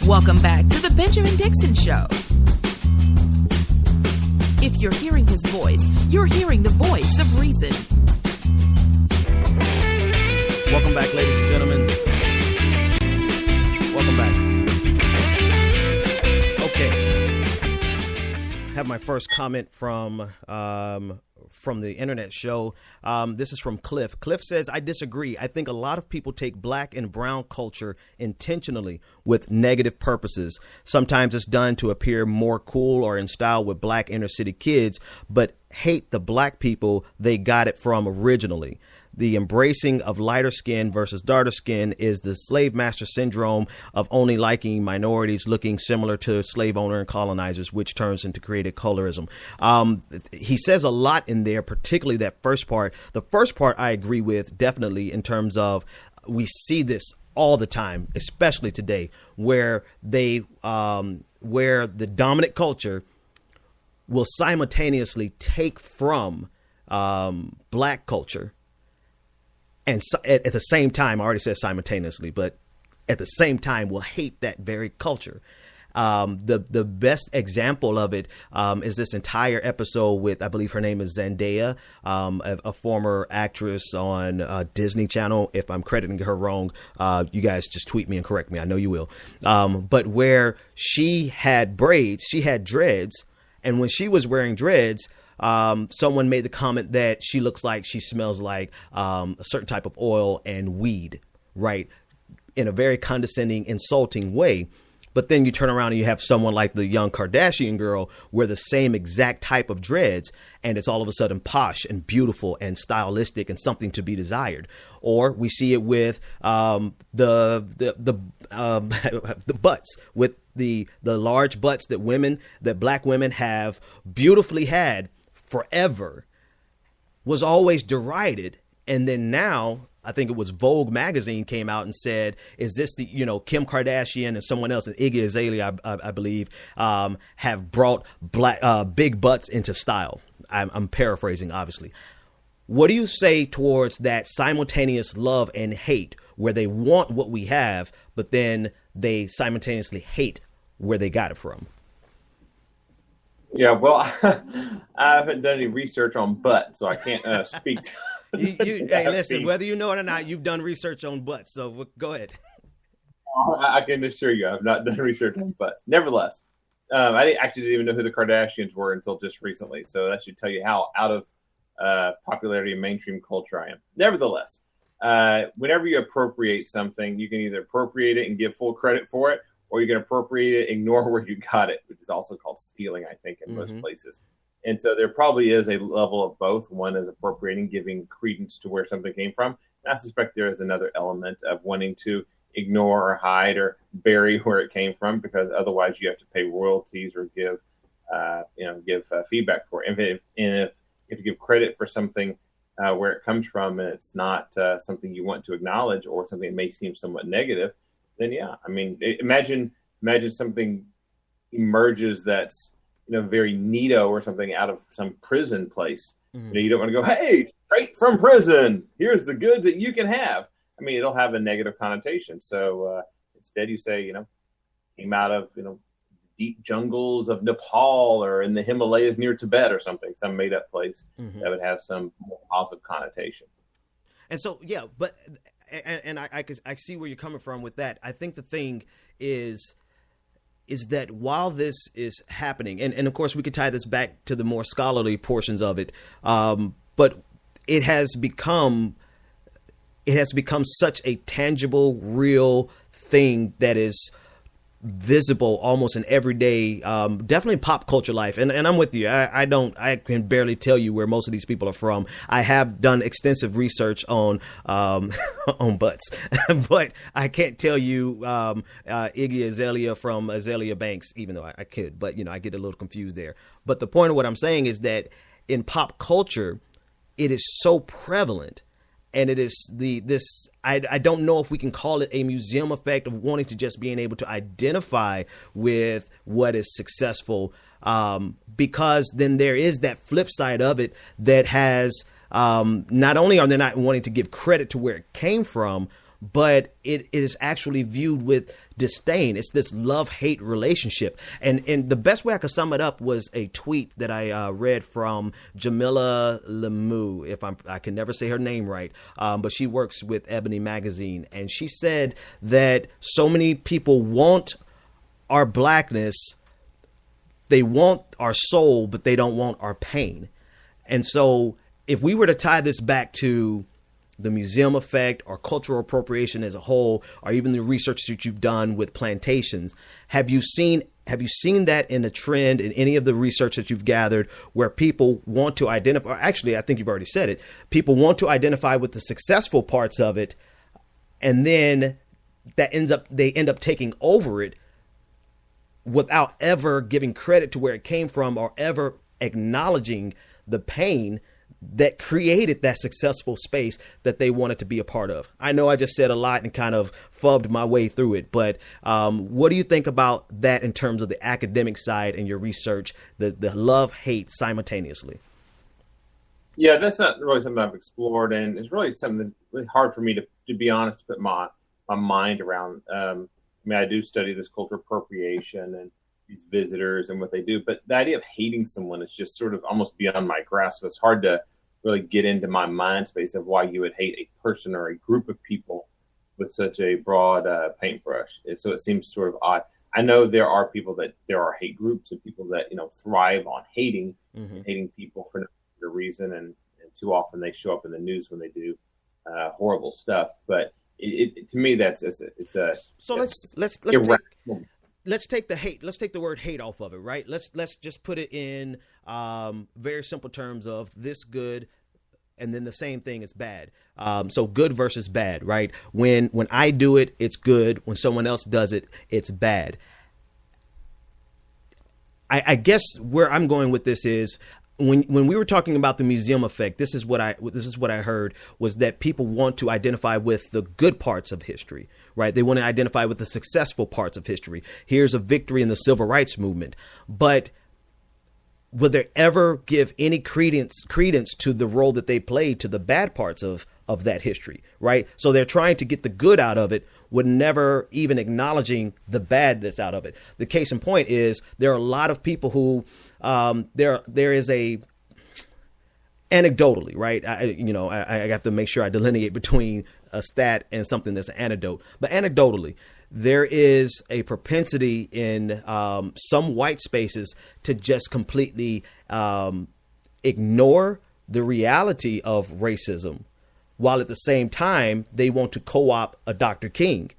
Welcome back to the Benjamin Dixon Show. If you're hearing his voice, you're hearing the voice of reason. Welcome back, ladies and gentlemen. Welcome back. Okay. I have my first comment from the internet show. This is from Cliff. Cliff says, I disagree. I think a lot of people take black and brown culture intentionally with negative purposes. Sometimes it's done to appear more cool or in style with black inner city kids, but hate the black people they got it from originally. The embracing of lighter skin versus darker skin is the Slavemaster Syndrome of only liking minorities looking similar to slave owner and colonizers, which turns into creative colorism. He says a lot in there, particularly that first part. The first part I agree with definitely in terms of we see this all the time, especially today, where where the dominant culture will simultaneously take from black culture. And so, at the same time, I already said simultaneously, but at the same time, will hate that very culture. The best example of it is this entire episode with, I believe her name is Zendaya, a former actress on Disney Channel. If I'm crediting her wrong, you guys just tweet me and correct me. I know you will. But where she had braids, she had dreads. And when she was wearing dreads, someone made the comment that she looks like she smells like a certain type of oil and weed, right? In a very condescending, insulting way. But then you turn around and you have someone like the young Kardashian girl wear the same exact type of dreads, and it's all of a sudden posh and beautiful and stylistic and something to be desired. Or we see it with the butts, with the large butts that black women have beautifully had forever, was always derided. And then now, I think it was Vogue magazine came out and said, is this the, Kim Kardashian and someone else, and Iggy Azalea, I believe, have brought big butts into style. I'm paraphrasing, obviously. What do you say towards that simultaneous love and hate, where they want what we have, but then they simultaneously hate where they got it from? Yeah, well, I haven't done any research on butt, so I can't speak to Hey, listen, piece. Whether you know it or not, you've done research on butts, so go ahead. I can assure you I've not done research on butts. Nevertheless, I actually didn't even know who the Kardashians were until just recently, so that should tell you how out of popularity and mainstream culture I am. Nevertheless, whenever you appropriate something, you can either appropriate it and give full credit for it, or you can appropriate it, ignore where you got it, which is also called stealing, I think, in most places. And so there probably is a level of both. One is appropriating, giving credence to where something came from. And I suspect there is another element of wanting to ignore or hide or bury where it came from, because otherwise you have to pay royalties or give feedback for it. And if you give credit for something where it comes from and it's not something you want to acknowledge, or something that may seem somewhat negative, then yeah, I mean, imagine something emerges that's very neato or something out of some prison place. Mm-hmm. You don't want to go, hey, straight from prison, here's the goods that you can have. I mean, it'll have a negative connotation. So instead, you say, came out of deep jungles of Nepal or in the Himalayas near Tibet or something, some made up place that would have some more positive connotation. And so, yeah, but. And I see where you're coming from with that. I think the thing is that while this is happening, and of course we could tie this back to the more scholarly portions of it, but it has become such a tangible, real thing that is visible almost in everyday, definitely pop culture life. And I'm with you. I can barely tell you where most of these people are from. I have done extensive research on butts, but I can't tell you Iggy Azalea from Azalea Banks, even though I could, but I get a little confused there. But the point of what I'm saying is that in pop culture, it is so prevalent. And it is I don't know if we can call it a museum effect of wanting to just being able to identify with what is successful, because then there is that flip side of it that has not only are they not wanting to give credit to where it came from, but it is actually viewed with disdain. It's this love-hate relationship. And the best way I could sum it up was a tweet that I read from Jamila Lemieux, I can never say her name right, but she works with Ebony Magazine. And she said that so many people want our blackness, they want our soul, but they don't want our pain. And so if we were to tie this back to the museum effect or cultural appropriation as a whole, or even the research that you've done with plantations, have you seen that in the trend in any of the research that you've gathered where people want to identify, or actually, I think you've already said it, people want to identify with the successful parts of it, and then they end up taking over it without ever giving credit to where it came from or ever acknowledging the pain that created that successful space that they wanted to be a part of? I know I just said a lot and kind of fubbed my way through it, but what do you think about that in terms of the academic side and your research, the love-hate simultaneously? Yeah, that's not really something I've explored, and it's really something that's really hard for me to be honest, to put my mind around. I do study this cultural appropriation and these visitors and what they do, but the idea of hating someone is just sort of almost beyond my grasp. It's hard to really get into my mind space of why you would hate a person or a group of people with such a broad paintbrush. And so it seems sort of odd. I know there are hate groups and people that, thrive on hating people for no particular reason. And too often they show up in the news when they do horrible stuff. But it to me, let's take the hate. Let's take the word hate off of it, right? Let's just put it in very simple terms of this good, and then the same thing is bad. So good versus bad, right? When I do it, it's good. When someone else does it, it's bad. I guess where I'm going with this is when we were talking about the museum effect, this is what I heard was that people want to identify with the good parts of history, right? They want to identify with the successful parts of history. Here's a victory in the civil rights movement, but will there ever give any credence to the role that they played to the bad parts of that history, right? So they're trying to get the good out of it with never even acknowledging the bad that's out of it. The case in point is there are a lot of people who there is a anecdotally, right? I got to make sure I delineate between a stat and something that's an anecdote. But anecdotally, there is a propensity in some white spaces to just completely ignore the reality of racism, while at the same time they want to co-opt a Dr. King.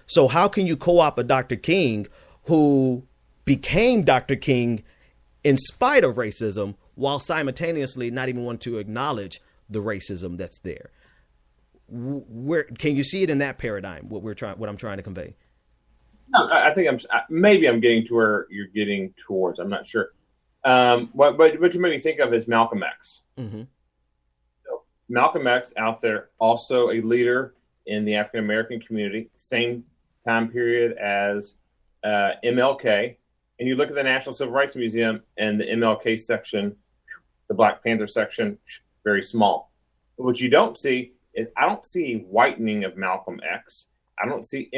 So how can you co-opt a Dr. King who became Dr. King in spite of racism, while simultaneously not even want to acknowledge the racism that's there? Where can you see it in that paradigm? What I'm trying to convey. No, I think I'm getting to where you're getting towards. I'm not sure. What you made me think of is Malcolm X. Mm-hmm. So Malcolm X out there, also a leader in the African American community, same time period as MLK. And you look at the National Civil Rights Museum and the MLK section, the Black Panther section, very small. But what you don't see is I don't see a whitening of Malcolm X. I don't see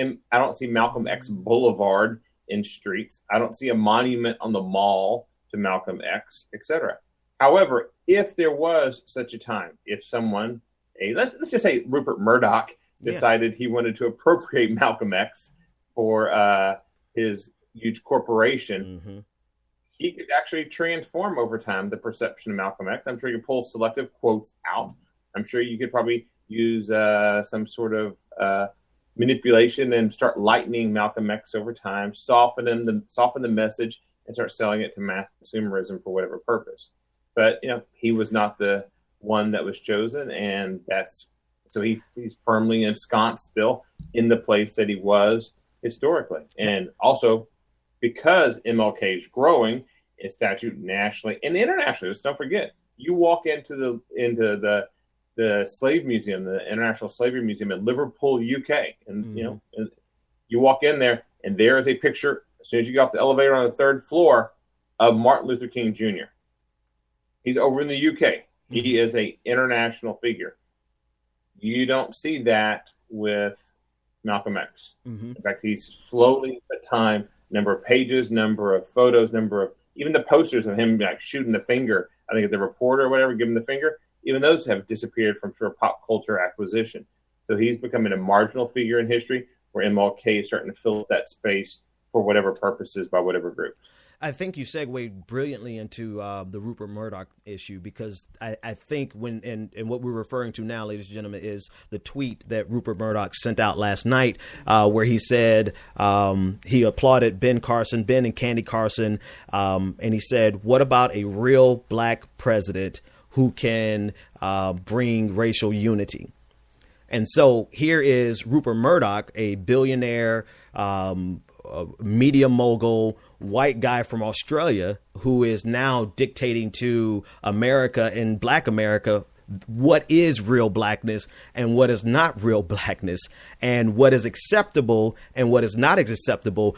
Malcolm X Boulevard in streets. I don't see a monument on the mall to Malcolm X, etc. However, if there was such a time, if someone, let's just say Rupert Murdoch decided he wanted to appropriate Malcolm X for his huge corporation, he could actually transform over time the perception of Malcolm X. I'm sure you could pull selective quotes out. I'm sure you could probably use some sort of manipulation and start lightening Malcolm X over time, soften the message, and start selling it to mass consumerism for whatever purpose. But he was not the one that was chosen, and he's firmly ensconced still in the place that he was historically, and also because MLK is growing in stature nationally and internationally. Just don't forget, you walk into the Slave Museum, the International Slavery Museum in Liverpool, UK, and and you walk in there, and there is a picture as soon as you get off the elevator on the third floor of Martin Luther King Jr. He's over in the UK. He is an international figure. You don't see that with Malcolm X. Mm-hmm. In fact, he's slowly, at the time, number of pages, number of photos, number of even the posters of him like shooting the finger, I think at the reporter or whatever, giving the finger, even those have disappeared from sort of pop culture acquisition. So he's becoming a marginal figure in history, where MLK is starting to fill that space for whatever purposes by whatever groups. I think you segued brilliantly into the Rupert Murdoch issue, because I think and what we're referring to now, ladies and gentlemen, is the tweet that Rupert Murdoch sent out last night, where he said he applauded Ben and Candy Carson, and he said, "What about a real black president who can bring racial unity?" And so here is Rupert Murdoch, a billionaire, media mogul, white guy from Australia, who is now dictating to America and Black America what is real blackness and what is not real blackness, and what is acceptable and what is not acceptable.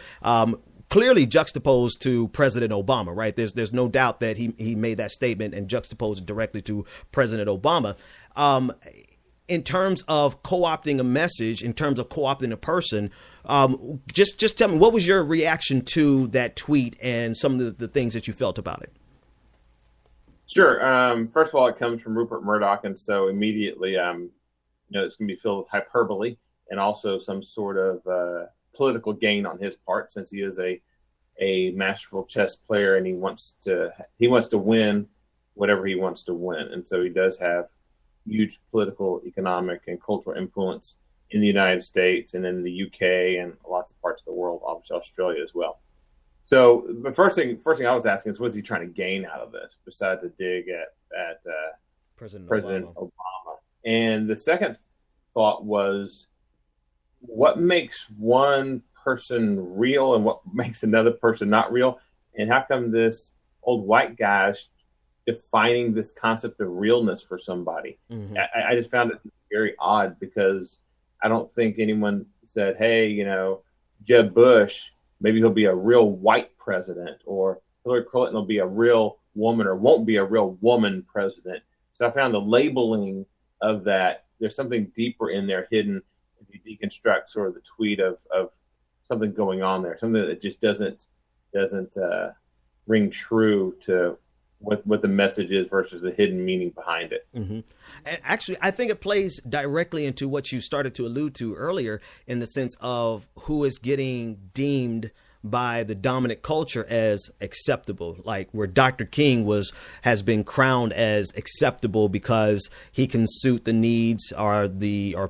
Clearly juxtaposed to President Obama, right? There's no doubt that he made that statement and juxtaposed it directly to President Obama. In terms of co-opting a message, in terms of co-opting a person, just tell me, what was your reaction to that tweet and some of the things that you felt about it? Sure. First of all, it comes from Rupert Murdoch, and so immediately, it's going to be filled with hyperbole and also some sort of political gain on his part, since he is a masterful chess player and he wants to win whatever he wants to win, and so he does have huge political, economic, and cultural influence in the United States and in the UK and lots of parts of the world, obviously Australia as well. So the first thing I was asking is, what's he trying to gain out of this besides a dig at President Obama? And the second thought was, what makes one person real and what makes another person not real? And how come this old white guy's defining this concept of realness for somebody? Mm-hmm. I just found it very odd, because I don't think anyone said, hey, Jeb Bush, maybe he'll be a real white president, or Hillary Clinton will be a real woman or won't be a real woman president. So I found the labeling of that, there's something deeper in there hidden if you deconstruct sort of the tweet of something going on there, something that just doesn't ring true to what the message is versus the hidden meaning behind it. Mm-hmm. And actually, I think it plays directly into what you started to allude to earlier, in the sense of who is getting deemed by the dominant culture as acceptable, like where Dr. King has been crowned as acceptable because he can suit the needs or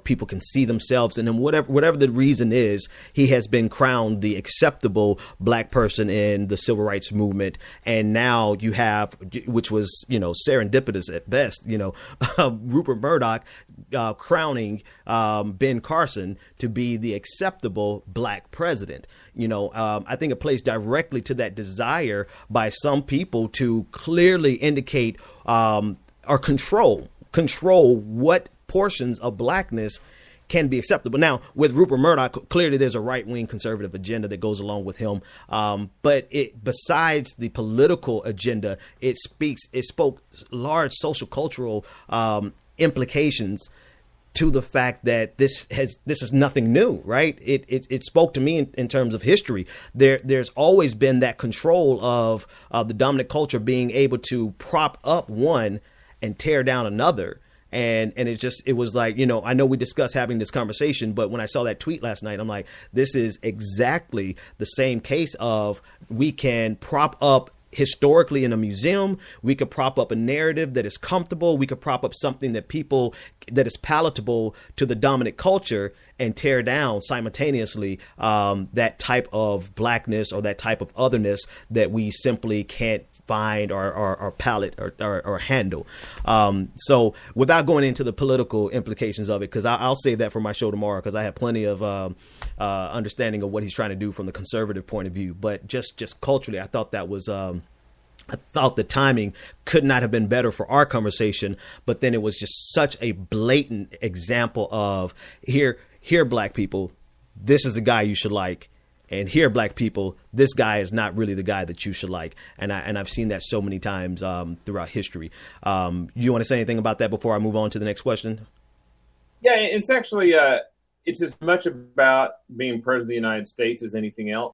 people can see themselves in him, whatever the reason is. He has been crowned the acceptable black person in the civil rights movement. And now you have, which was, serendipitous at best, Rupert Murdoch crowning Ben Carson to be the acceptable black president. I think it plays directly to that desire by some people to clearly indicate or control what portions of blackness can be acceptable. Now, with Rupert Murdoch, clearly there's a right-wing conservative agenda that goes along with him. But besides the political agenda, it spoke large social cultural implications to the fact that this is nothing new, right? It spoke to me in terms of history. There's always been that control of the dominant culture being able to prop up one and tear down another. And it was like, I know we discussed having this conversation, but when I saw that tweet last night, I'm like, this is exactly the same case of, we can prop up historically in a museum, we could prop up a narrative that is comfortable, we could prop up something that is palatable to the dominant culture, and tear down simultaneously that type of blackness or that type of otherness that we simply can't find or palate or handle. So without going into the political implications of it, because I'll save that for my show tomorrow, because I have plenty of understanding of what he's trying to do from the conservative point of view. But just culturally, I thought that was I thought the timing could not have been better for our conversation. But then it was just such a blatant example of here, black people, this is the guy you should like. And here, black people, this guy is not really the guy that you should like. And I've seen that so many times throughout history. You want to say anything about that before I move on to the next question? Yeah, it's actually it's as much about being president of the United States as anything else.